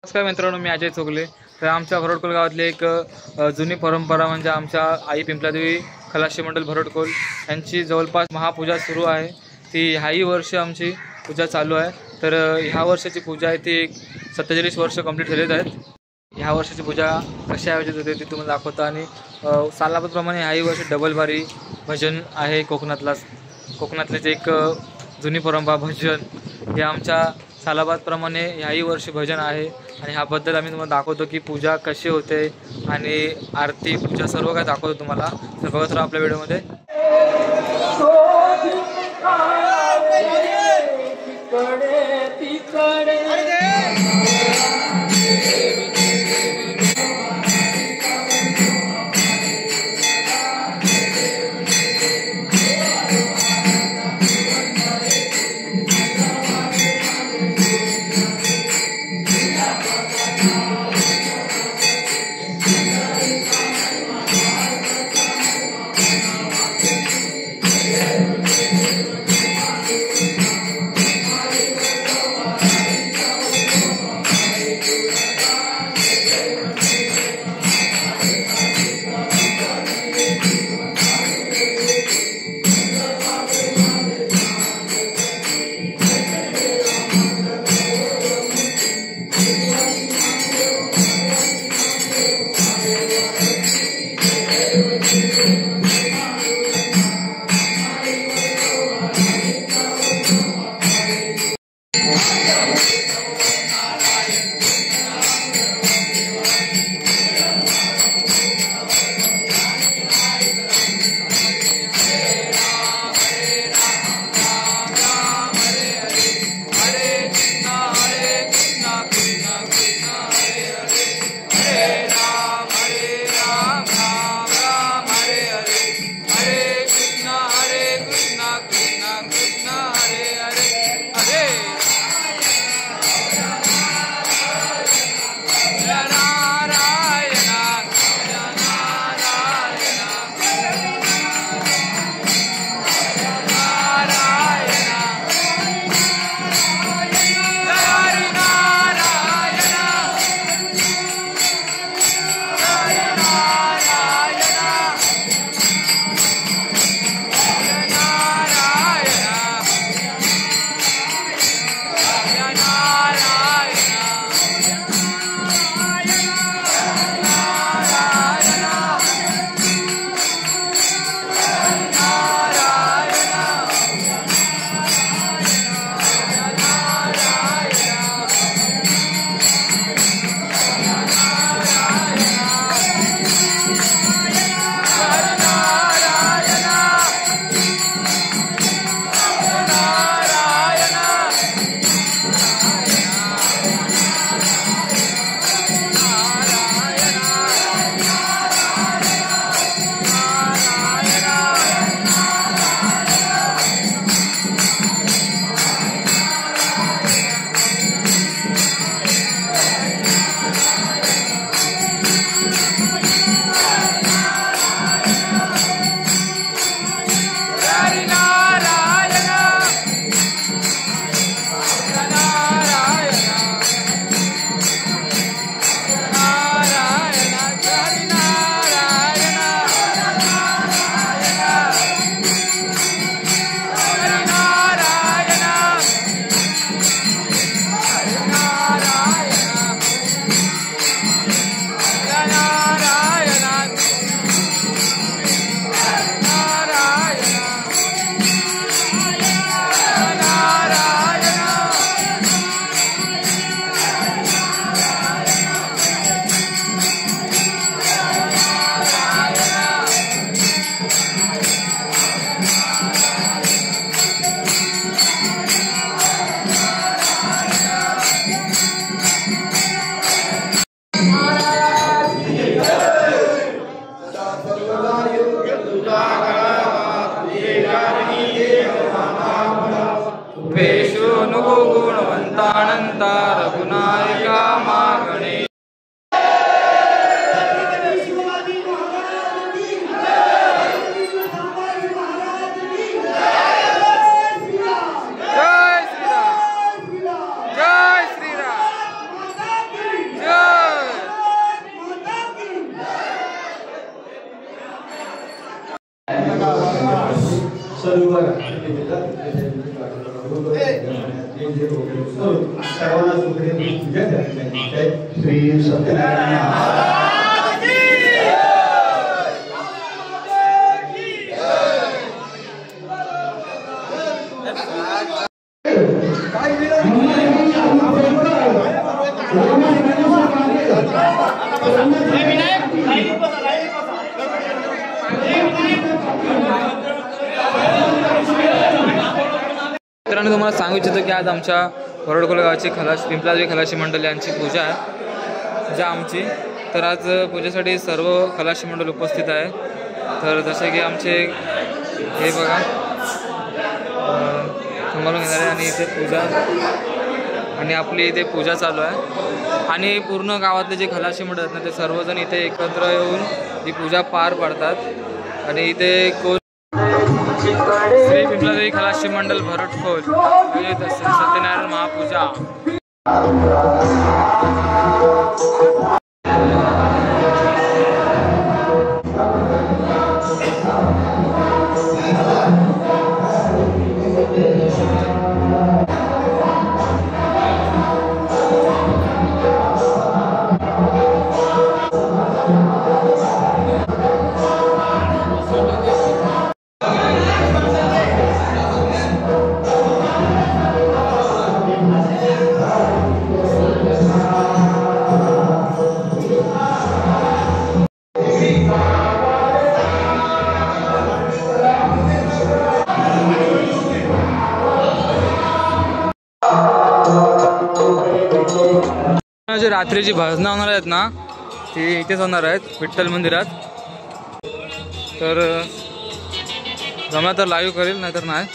नमस्कार मित्रांनो, मी अजय चोगले। तर आमच्या भरोडकोल गावातली एक जुनी परंपरा म्हणजे आमच्या आई पिंपलादेवी खलाशी मंडल भरोडकोल यांची जवळपास महापूजा सुरू आहे। ती ह्याही वर्षी आमची पूजा चालू आहे। तर ह्या वर्षाची पूजा आहे ती 47 वर्ष कंप्लीट झालेत आहेत। ह्या वर्षाची पूजा कशी आयोजित होते ती तुम्हाला दाखवतो। आणि सालाबादप्रमाणे ह्याही वर्षी डबल बारी भजन आहे। कोकणातलेच एक जुनी परंपरा भजन हे आमच्या सालाबादप्रमाणे ह्याही वर्षी भजन आहे। आणि ह्याबद्दल आम्ही तुम्हाला दाखवतो की पूजा कशी होते आणि आरती पूजा सर्व काय दाखवतो तुम्हाला। तर बघत राहा आपल्या व्हिडिओमध्ये। सर्वांना श्री सत्यनारायण मित्रांनो, तुम्हाला सांगू इच्छितो की आज आमच्या वरडकोल गावाची पिंपलादेवी खलाशी मंडळ यांची पूजा आहे ज्या आमची. तर आज पूजेसाठी सर्व खलाशी मंडळ उपस्थित आहे. तर जसे की आमचे हे बघा सांभाळून घेणारे आणि इथे पूजा आणि आपली इथे पूजा चालू आहे आणि पूर्ण गावातले जे खलाशी मंडळ आहेत ना ते सर्वजण इथे एकत्र येऊन ही पूजा पार पाडतात. आणि इथे कोण श्री पिंपलादेवी खलाशी मंडळ भरटखोल सत्यनारायण महापूजा. जे रात्रीची भजनं होणार आहेत ना ती इथेच होणार आहेत विठ्ठल मंदिरात. तर जमला तर लाईव्ह करेल नाहीतर नाही.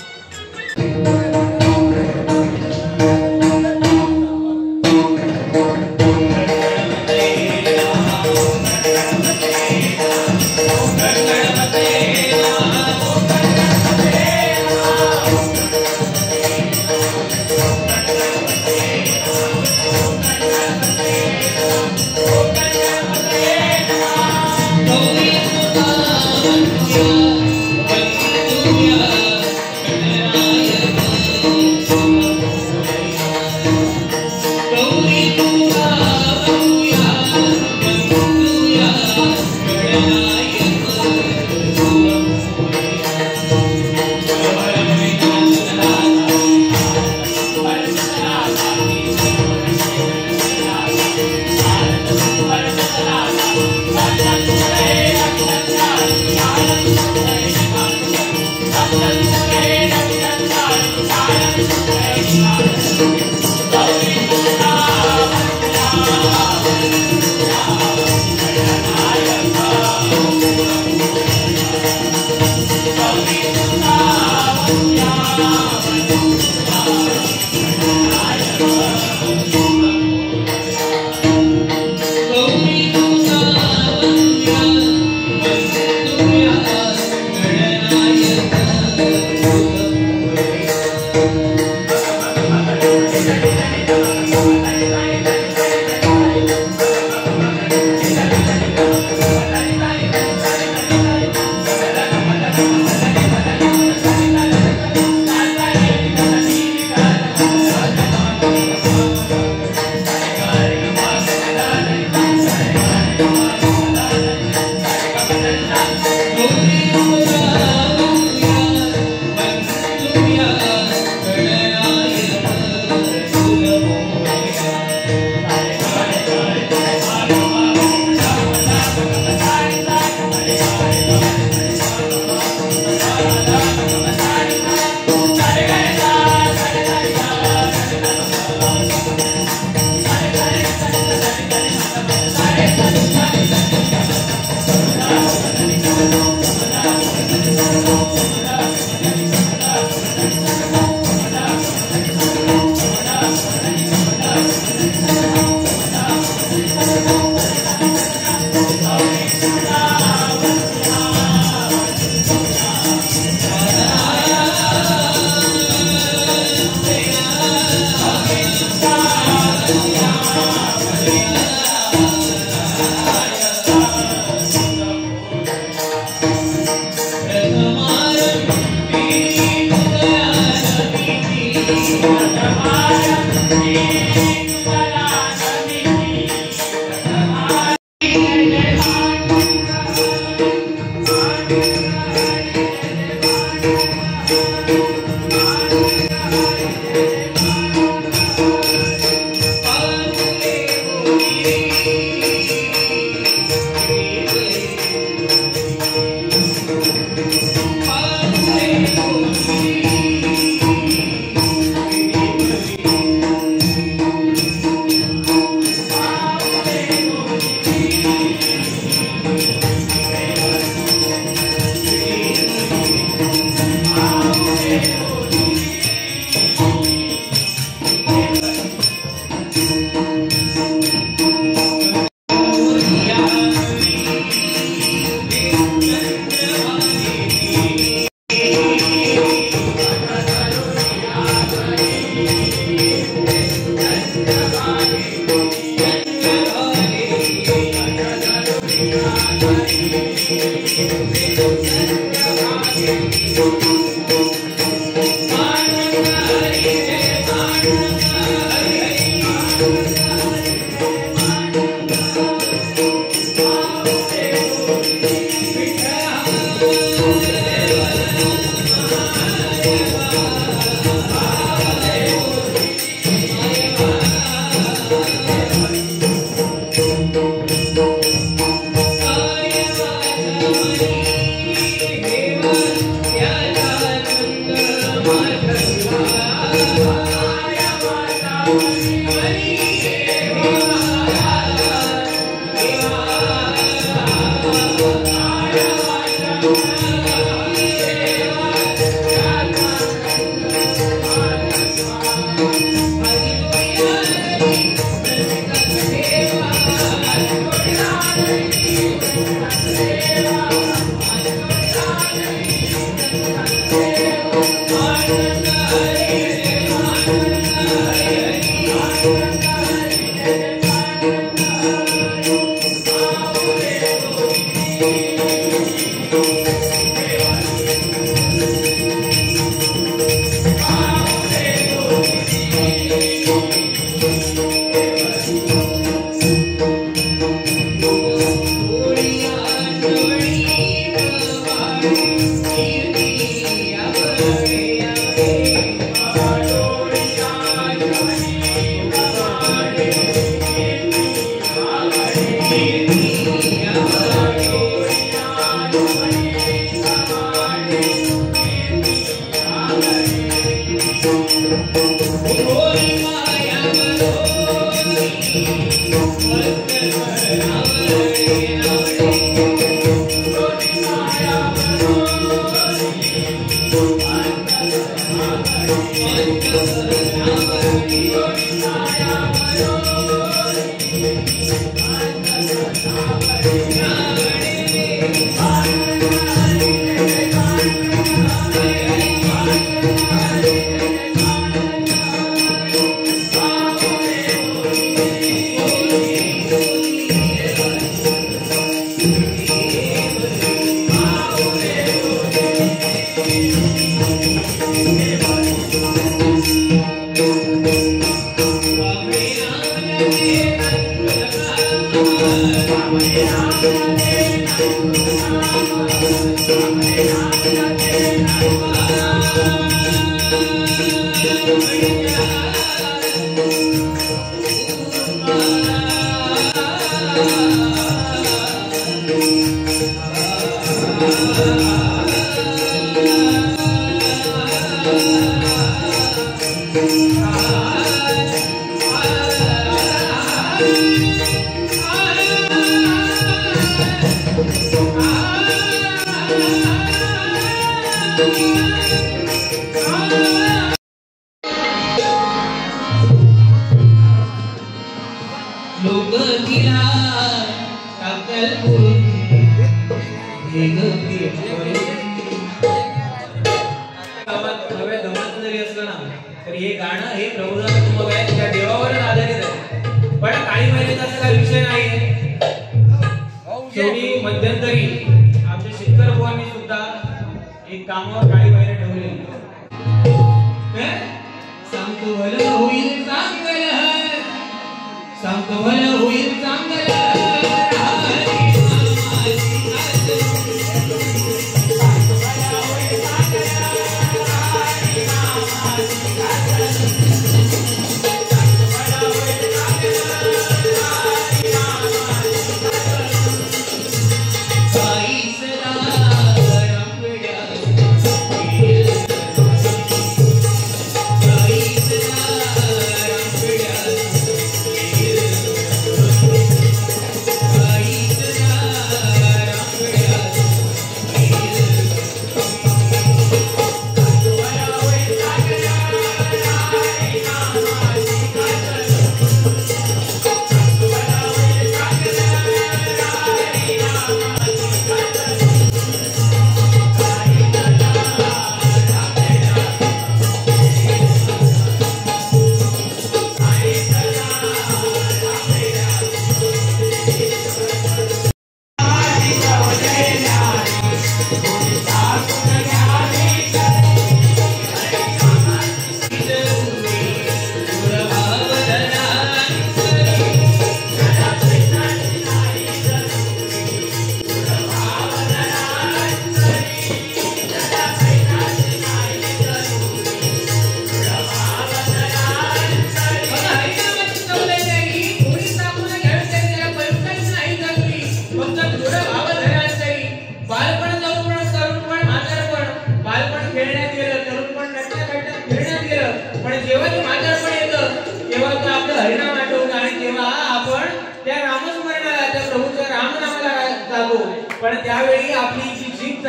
आपल्या प्रभूच्या रामनामाला जातो, पण त्यावेळी आपली जी जीभ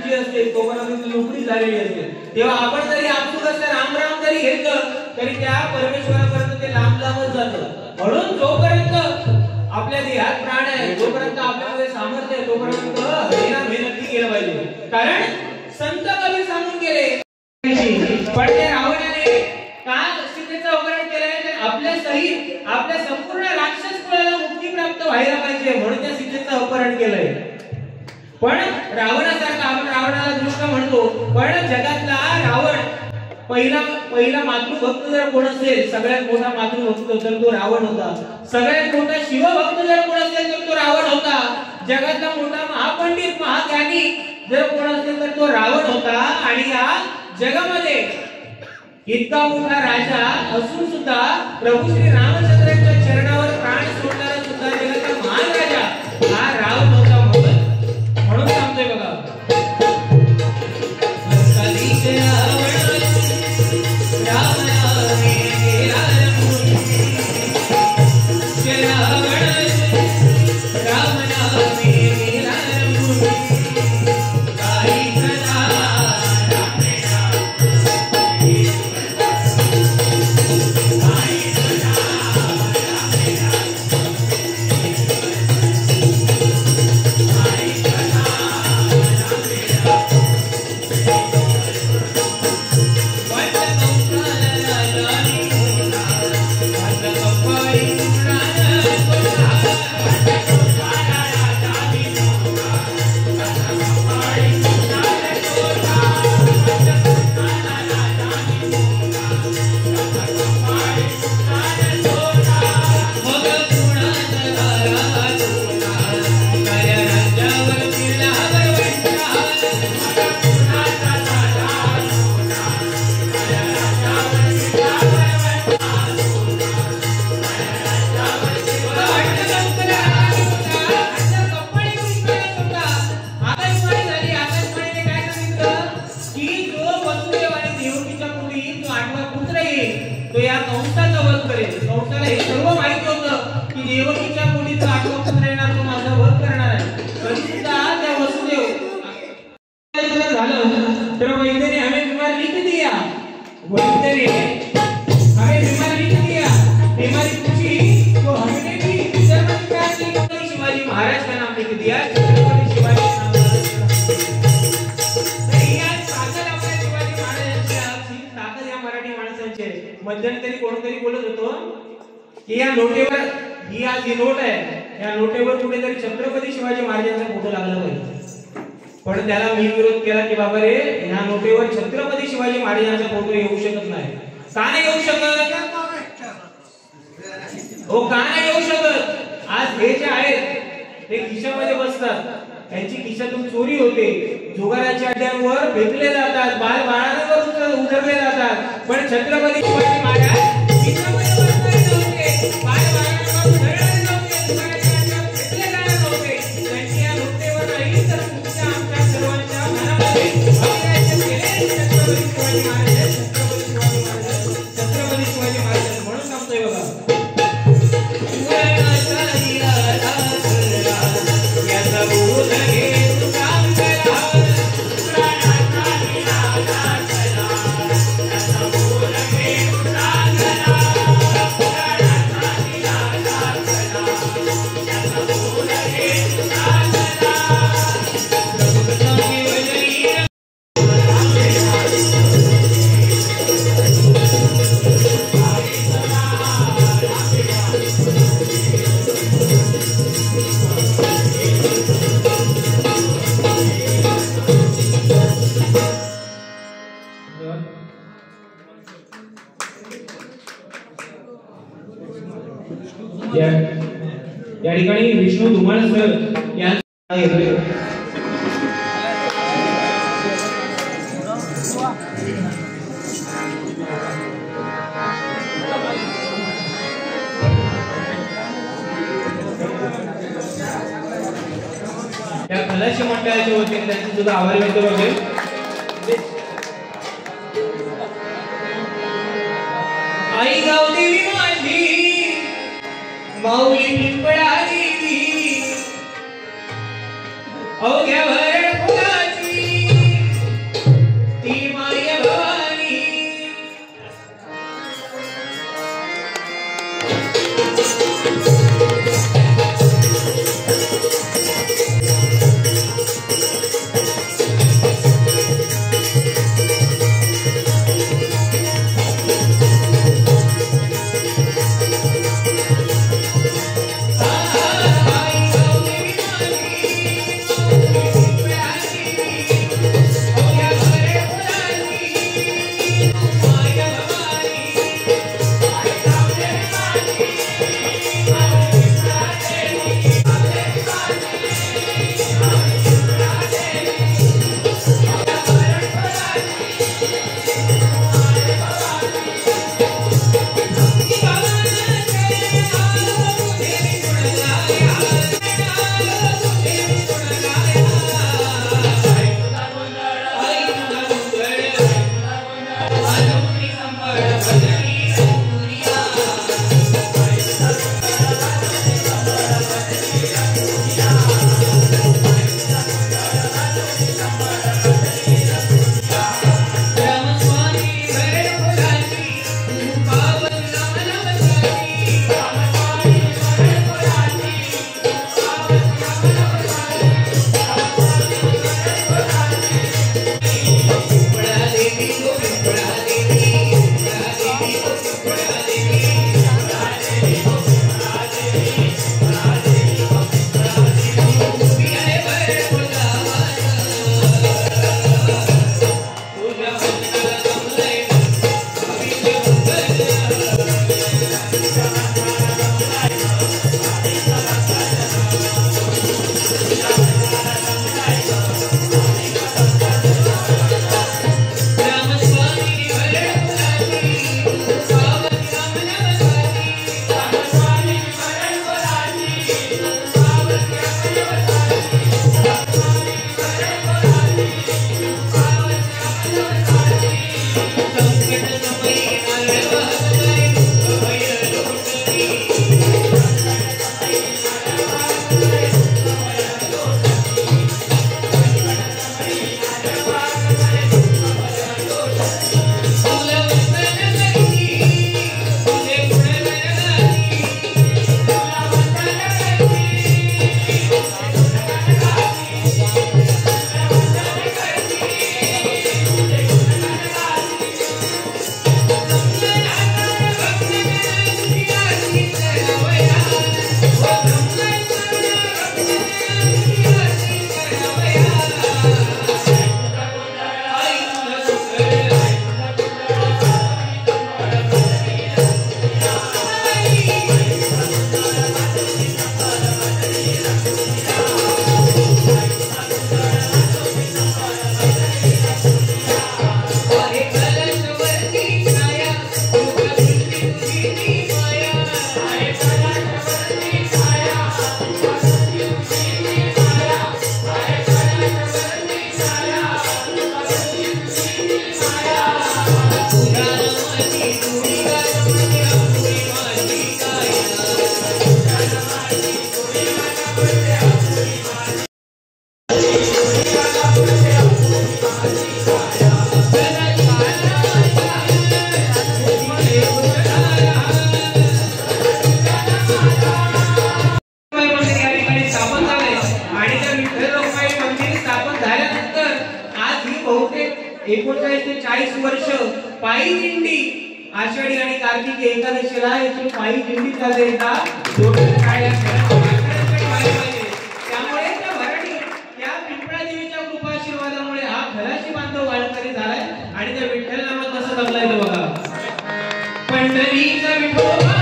जी असते तोपर्यंत नोकरी झालेली असते. तेव्हा आपण जरी आपसूक असं राम राम जरी घेतलं तरी त्या परमेश्वरापर्यंत ते लांब लांबच जातं. म्हणून जोपर्यंत आपल्या देहात प्राण आहे, जोपर्यंत आपल्यामध्ये सामर्थ्य आहे, तोपर्यंत हरिनाम हे नक्की केलं पाहिजे. कारण संत कवी सांगून गेले, पण त्या रावणाने का सीतेचं अपहरण केलंय, तर आपल्या सहित आपल्या संपूर्ण राक्षस कुळाला मुक्ती प्राप्त व्हायला पाहिजे म्हणून त्या सीतेचं अपहरण केलंय. पण रावणासारखा आपण रावणाला दुष्ट म्हणतो, पण जगातला रावण पहिला मातृभक्त जर कोण असेल, सगळ्यात मोठा मातृभक्त तर तो रावण होता. सगळ्यात मोठा शिवभक्त जर कोण असेल तर तो रावण होता. जगातला मोठा महापंडित महाज्ञानी जर कोण असेल तर तो रावण होता. आणि या जगामध्ये इतका मोठा राजा असून सुद्धा प्रभू श्री रामचंद्रांच्या चरणावर प्राण सोडणारा सुद्धा जगाचा महान राजा हा रावण होता. म्हणून सांगतोय बघा, मध्यंतरी कोणतरी बोलत होतो की या नोटेवर ही आज ही नोट आहे, या नोटेवर कुठेतरी छत्रपती शिवाजी महाराजांचा फोटो लागला पाहिजे. पण त्याला मी विरोध केला की बाबा रे, ह्या नोटेवर छत्रपती शिवाजी महाराजांचा फोटो येऊ शकत नाही. का नाही येऊ शकत? हो, का नाही येऊ शकत? आज हे जे आहेत ते खिशामध्ये बसतात, त्यांची खिशातून चोरी होते, जुगाराच्या अड्ड्यांवर फेकले जातात, बाळांवर उतरले जातात. पण छत्रपती शिवाजी महाराज खिशामध्ये बसणारे नव्हते, बाळांवर उतरणारे नव्हते, जुगाराच्या अड्ड्यावर फेकले जाणार नव्हते. त्यांची या नोटेवर नाही तर तुमच्या आमच्या सर्वांच्या मनामध्ये अभिराज्य केले छत्रपती शिवाजी महाराज, छत्रपती शिवाजी महाराज, छत्रपती शिवाजी महाराज. म्हणून सांगतोय बघा, या ठिकाणी विष्णू धुमाळ सर यांचा येतोय. त्या खलाशी मंडळाच्या वतीने त्यांचे सुद्धा आभार व्यक्त करतोय. आई गावदेवी माझी माऊली पिंपळा देवी, अवघ्या भरण फुलाची ती माय भवानी बहुतेक 39 ते 40 वर्ष पायी दिंडी आषाढी आणि कार्तिकी एकादशीला याची पायी दिंडी चालते का त्यामुळे त्या भरणी त्या पिंपळा देवीच्या कृपा आशीर्वादामुळे हा खलाशी बांधव वारकरी झालाय आणि त्या विठ्ठल नामात कसं जगलाय तो बघा पंढरीचा विठोबा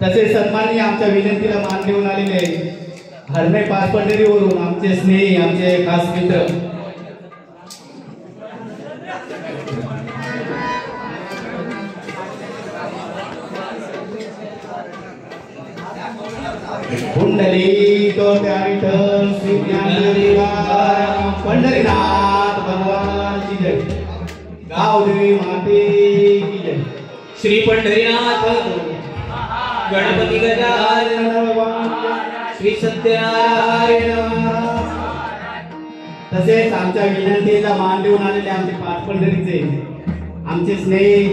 तसेच सन्माननीय आमच्या विनंतीला मान देऊन आलेले हरणे पाचपंढरीवरून आमचे स्नेही आमचे खास मित्र कुंडली तो विठ्ठल श्री ज्ञानदेव पंढरीनाथ भगवान की जय, गावदेवी माते की जय, श्री पंढरीनाथ गणपती गजानन श्री सत्यनारायण। तसेच आमच्या विनंतीला मान देऊन आलेले आमचे पाचपंढरीचे आमचे स्नेही